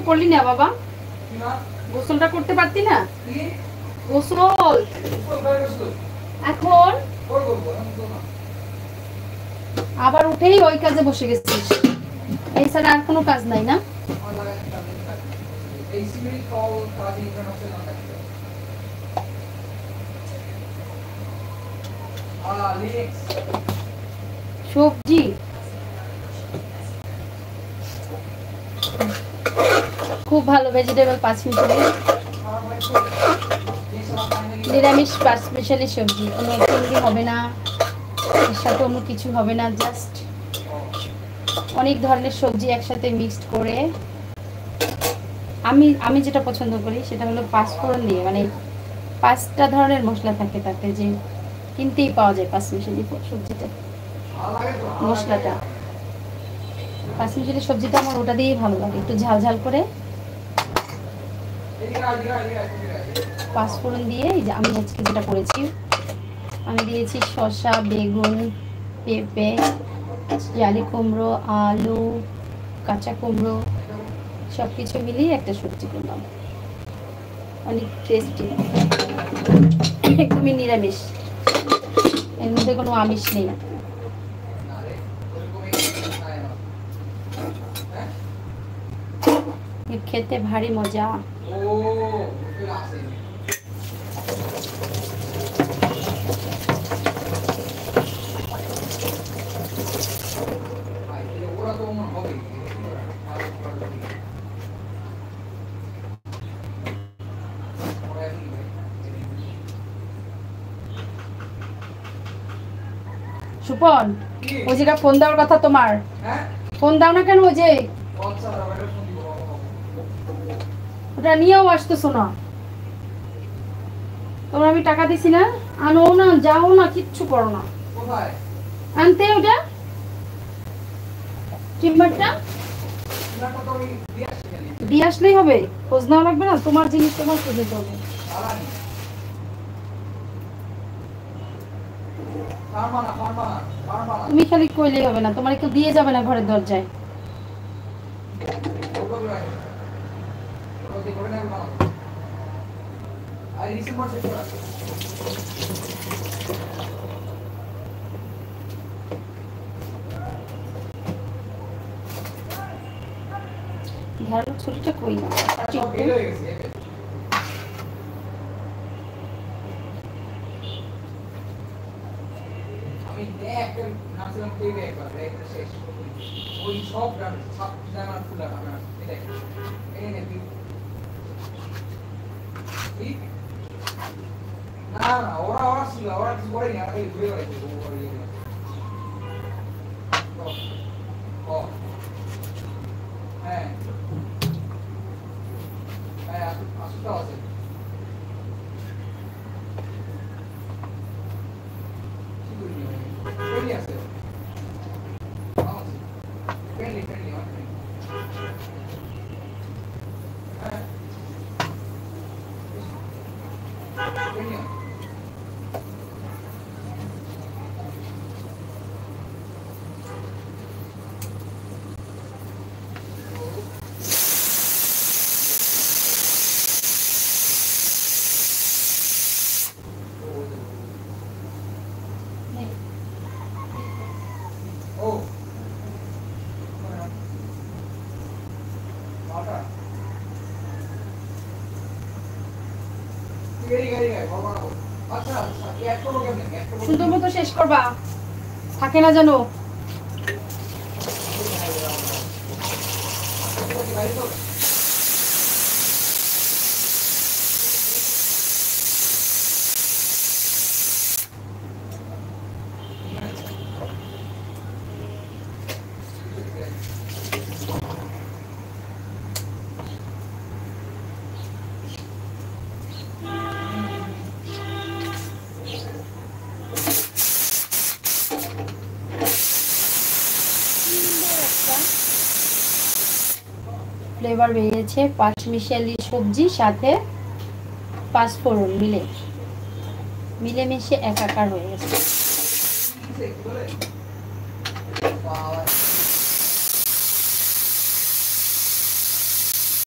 করলি না বাবা? গোসলটা করতে পারতি না? গোসল এখন আবার উঠেই ওই কাজে বসে গেছিস। এই ছাড়া আর কোনো কাজ নাই না? সবজি খুব ভালো, ভেজিটেবল 5 মিশালি, নিরামিষ 5 মিশালি সবজি, কোনো চিংড়ি হবে না, এর সাথে অন্য কিছু হবে না, জাস্ট অনেক ধরনের সবজি একসাথে মিক্সড করে। আমি যেটা পছন্দ করি সেটা হলো পাঁচফোড়ন দিয়ে, মানে 5টা ধরনের মশলা থাকে তাতে, যে কিনতেই পাওয়া যায় 5 মিশালি সবজিটা, মশলাটা 5 মিশালি সবজিটা আমার ওটা দিয়েই ভালো লাগে, একটু ঝাল ঝাল করে পাঁচফোড়ন দিয়ে। এই যে আমি আজকে যেটা করেছি, আমি দিয়েছি শসা, বেগুন, পেঁপে, জালি কুমড়ো, আলু, কাঁচা কুমড়ো, সব কিছু মিলিয়ে একটা সবজি করলাম, অনেক টেস্টি, একদমই নিরামিষ, এর মধ্যে কোনো আমিষ নেই, খেতে ভারী মজা। সুপন, ওই যেটা ফোন দেওয়ার কথা তোমার, ফোন দাও না কেন? ওই যে ওটা নিয়েও আসতেছো না, তোমার আমি টাকা দিছি না, আনো না, যাও না, কিচ্ছু করো না, আনতে ওটা টিম্বারটা দিয়ে আসলেই হবে, খোঁজ নেওয়া লাগবে না, তোমার জিনিস তোমার খুঁজে দেবো। তুমি খালি কইলেই হবে না, তোমার কেউ দিয়ে যাবে না ঘরের দরজায়। ধারালো ছুরিটা কই না? ওরা ছিল, ওরা কিছু করেনি, আর এই ঘুরে বেড়াইছে। হ্যাঁ হ্যাঁ, আসতেও আছে। কি করি আছে ফ্রেন্ডলি ফ্রেন্ডলি হ্যাঁ ফ্রেন্ডলি। সুন্দর মতো শেষ করবা, থাকে না জানো। ফ্লেভার বেরিয়েছে, 5 মিশালি সবজি সাথে পাঁচফোড়ন মিলেমিশে একাকার হয়ে গেছে।